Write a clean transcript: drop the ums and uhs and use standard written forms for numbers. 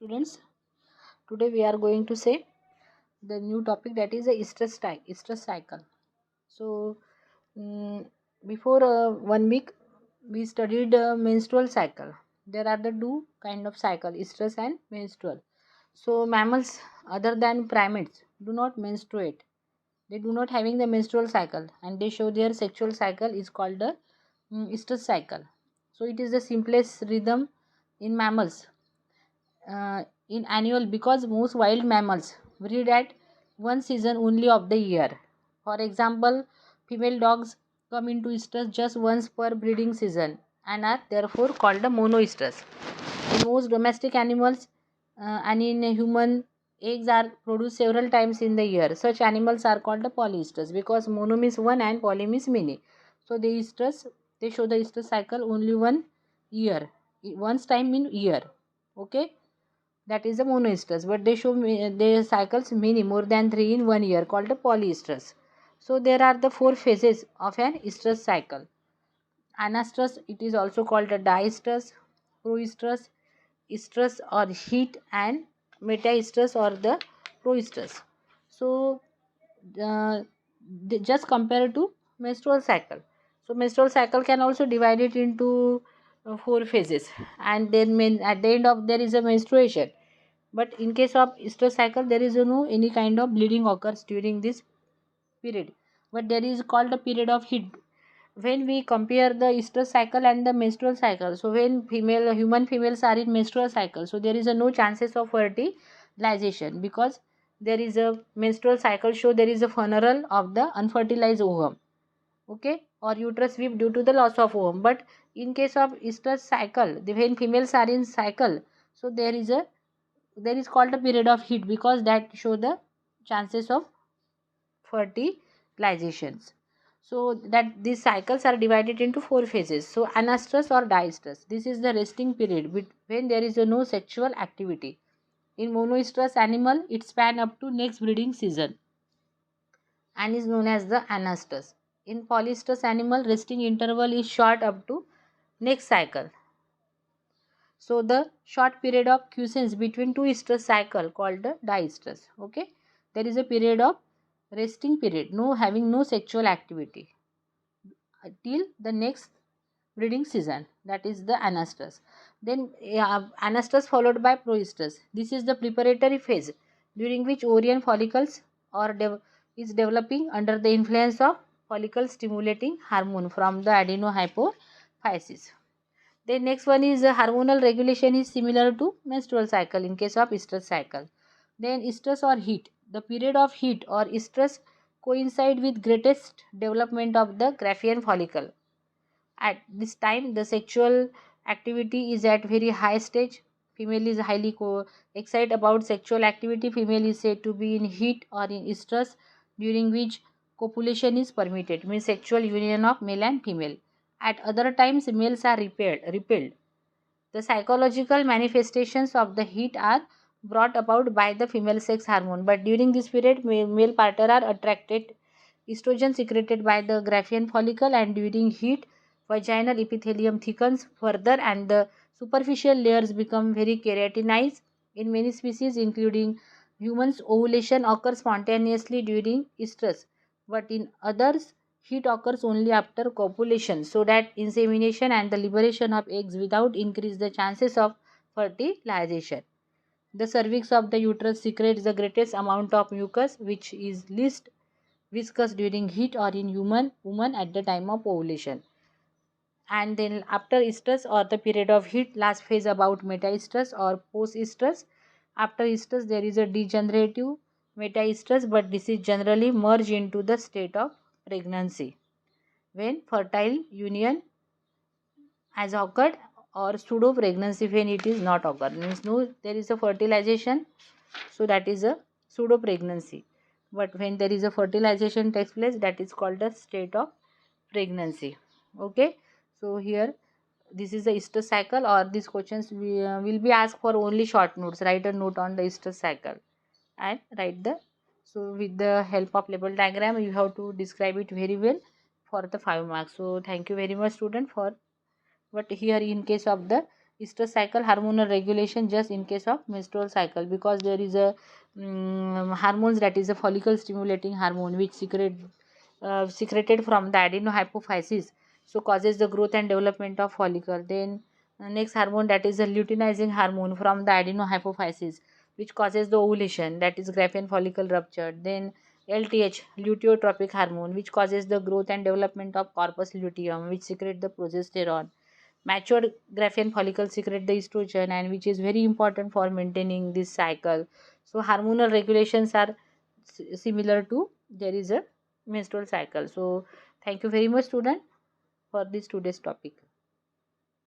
Students, today we are going to say the new topic, that is the estrus cycle. So mm, before 1 week we studied menstrual cycle. There are the two kind of cycle, estrus and menstrual. So mammals other than primates do not menstruate. They do not having the menstrual cycle, and they show their sexual cycle is called the estrus cycle. So it is the simplest rhythm in mammals in annual, because most wild mammals breed at one season only of the year. For example, female dogs come into estrus just once per breeding season and are therefore called the monoestrus. In most domestic animals and in human, eggs are produced several times in the year. Such animals are called the polyestrus, because mono means one and poly means many. So the estrus, they show the estrus cycle only one year, once time in year. Okay, that is the monoestrus, but they show their cycles many more than 3 in 1 year, called the polyestrus. So there are the 4 phases of an estrus cycle. Anastrus, it is also called a diestrus, proestrus, estrus or heat, and metaestrus or the proestrus. So just compare to menstrual cycle. So menstrual cycle can also divide it into 4 phases, and then at the end of there is a menstruation. But in case of estrus cycle, there is no any kind of bleeding occurs during this period, but there is called a period of heat. When we compare the estrus cycle and the menstrual cycle, so when human females are in menstrual cycle, so there is a no chances of fertilization, because there is a menstrual cycle show there is a funeral of the unfertilized ovum, okay, or uterus sweep due to the loss of ovum. But in case of estrus cycle, when females are in cycle, so there is called a period of heat, because that show the chances of fertilizations. So that these cycles are divided into 4 phases. So anastrus or diestrus, this is the resting period when there is no sexual activity. In monoestrus animal, it span up to next breeding season and is known as the anastrus. In polyestrus animal, resting interval is short up to next cycle. So the short period of quiescence between two estrus cycle called the diestrus. Okay, there is a period of resting period, no having no sexual activity till the next breeding season, that is the anastrus. Then anastrus followed by proestrus. This is the preparatory phase during which ovarian follicles is developing under the influence of follicle stimulating hormone from the adenohypophysis. The next one is hormonal regulation is similar to menstrual cycle in case of estrus cycle. Then estrus or heat. The period of heat or estrus coincide with greatest development of the Graafian follicle. At this time, the sexual activity is at very high stage. Female is highly excited about sexual activity. Female is said to be in heat or in estrus, during which copulation is permitted, means sexual union of male and female. At other times, males are repelled. The psychological manifestations of the heat are brought about by the female sex hormone, but during this period, male partner are attracted. Estrogen secreted by the Graafian follicle, and during heat, vaginal epithelium thickens further and the superficial layers become very keratinized. In many species, including humans, ovulation occurs spontaneously during estrus, but in others, heat occurs only after copulation, so that insemination and the liberation of eggs without increase the chances of fertilization. The cervix of the uterus secretes the greatest amount of mucus, which is least viscous during heat or in woman at the time of ovulation. And then after estrus or the period of heat, last phase about metaestrus or post-estrus. After estrus, there is a degenerative metaestrus, but this is generally merged into the state of pregnancy when fertile union has occurred, or pseudo pregnancy when it is not occurred, means no there is a fertilization, so that is a pseudo pregnancy. But when there is a fertilization takes place, that is called a state of pregnancy. Okay, so here this is the estrus cycle, or these questions will be asked for only short notes. Write a note on the estrus cycle and write the, so with the help of label diagram you have to describe it very well for the 5 marks. So thank you very much student for. But here in case of the estrous cycle, hormonal regulation just in case of menstrual cycle, because there is a hormones, that is a follicle stimulating hormone, which secreted from the adenohypophysis, so causes the growth and development of follicle. Then next hormone, that is a luteinizing hormone from the adenohypophysis, which causes the ovulation, that is Graafian follicle rupture. Then LTH, luteotropic hormone, which causes the growth and development of corpus luteum, which secrete the progesterone. Matured Graafian follicle secrete the estrogen, and which is very important for maintaining this cycle. So hormonal regulations are similar to there is a menstrual cycle. So thank you very much, student, for this today's topic.